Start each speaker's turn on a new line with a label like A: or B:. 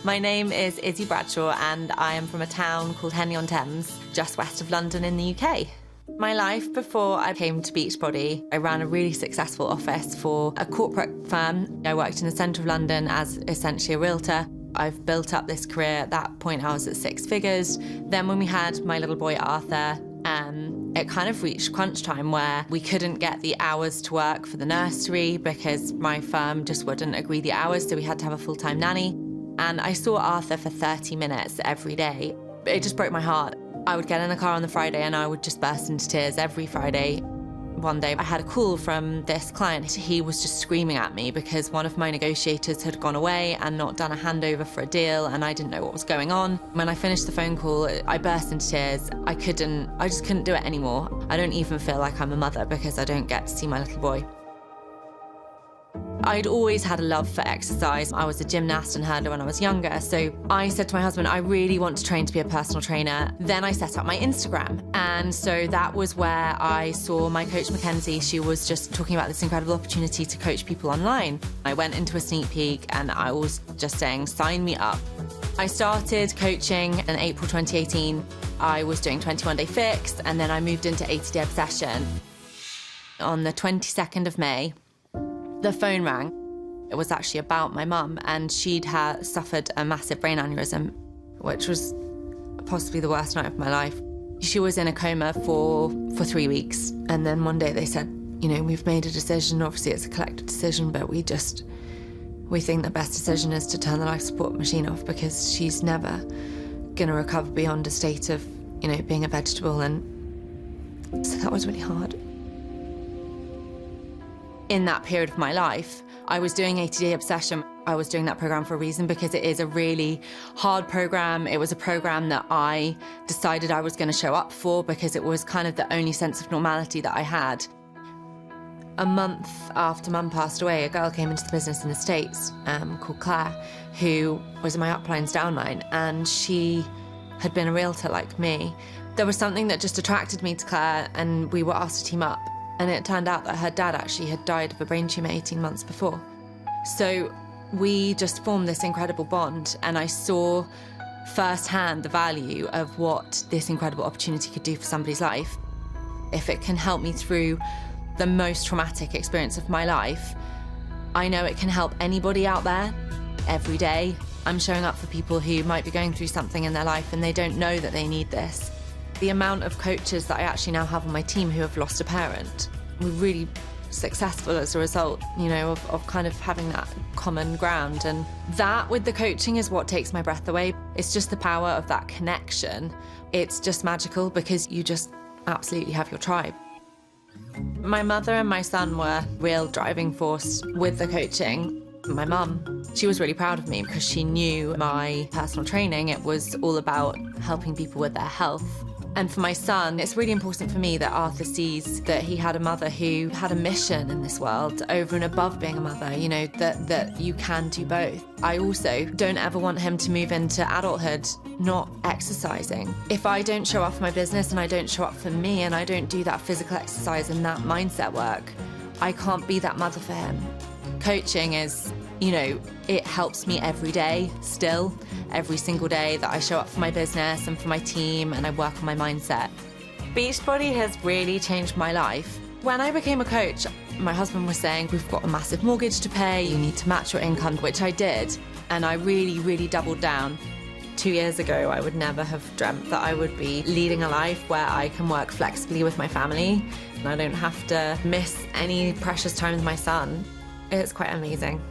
A: My name is Izzy Bradshaw and I am from a town called Henley-on-Thames, just west of London in the UK. My life before I came to Beachbody, I ran a really successful office for a corporate firm. I worked in the centre of London as essentially a realtor. I've built up this career. At that point, I was at 6 figures. Then when we had my little boy, Arthur, it kind of reached crunch time where we couldn't get the hours to work for the nursery because my firm just wouldn't agree the hours, so we had to have a full-time nanny. And I saw Arthur for 30 minutes every day. It just broke my heart. I would get in the car on the Friday and I would just burst into tears every Friday. One day I had a call from this client. He was just screaming at me because one of my negotiators had gone away and not done a handover for a deal and I didn't know what was going on. When I finished the phone call, I burst into tears. I just couldn't do it anymore. I don't even feel like I'm a mother because I don't get to see my little boy. I'd always had a love for exercise. I was a gymnast and hurdler when I was younger, so I said to my husband, I really want to train to be a personal trainer. Then I set up my Instagram, and so that was where I saw my coach Mackenzie. She was just talking about this incredible opportunity to coach people online. I went into a sneak peek and I was just saying, sign me up. I started coaching in April 2018. I was doing 21 Day Fix, and then I moved into 80 Day Obsession. On the 22nd of May, the phone rang. It was actually about my mum, and she'd suffered a massive brain aneurysm, which was possibly the worst night of my life. She was in a coma for 3 weeks, and then one day they said, you know, we've made a decision. Obviously it's a collective decision, but we think the best decision is to turn the life support machine off because she's never gonna recover beyond a state of, you know, being a vegetable. And so that was really hard. In that period of my life, I was doing 80 Day Obsession. I was doing that program for a reason because it is a really hard program. It was a program that I decided I was going to show up for because it was kind of the only sense of normality that I had. A month after Mum passed away, a girl came into the business in the States called Claire, who was in my uplines, downline, and she had been a realtor like me. There was something that just attracted me to Claire, and we were asked to team up. And it turned out that her dad actually had died of a brain tumour 18 months before. So we just formed this incredible bond, and I saw firsthand the value of what this incredible opportunity could do for somebody's life. If it can help me through the most traumatic experience of my life, I know it can help anybody out there. Every day, I'm showing up for people who might be going through something in their life and they don't know that they need this. The amount of coaches that I actually now have on my team who have lost a parent, we're really successful as a result, you know, of kind of having that common ground. And that with the coaching is what takes my breath away. It's just the power of that connection. It's just magical because you just absolutely have your tribe. My mother and my son were real driving force with the coaching. My mum, she was really proud of me because she knew my personal training, it was all about helping people with their health. And for my son, it's really important for me that Arthur sees that he had a mother who had a mission in this world over and above being a mother, you know, that you can do both. I also don't ever want him to move into adulthood not exercising. If I don't show up for my business and I don't show up for me and I don't do that physical exercise and that mindset work, I can't be that mother for him. Coaching is, you know, it helps me every day still. Every single day that I show up for my business and for my team and I work on my mindset. Beachbody has really changed my life. When I became a coach, my husband was saying, we've got a massive mortgage to pay, you need to match your income, which I did. And I really, really doubled down. 2 years ago, I would never have dreamt that I would be leading a life where I can work flexibly with my family and I don't have to miss any precious time with my son. It's quite amazing.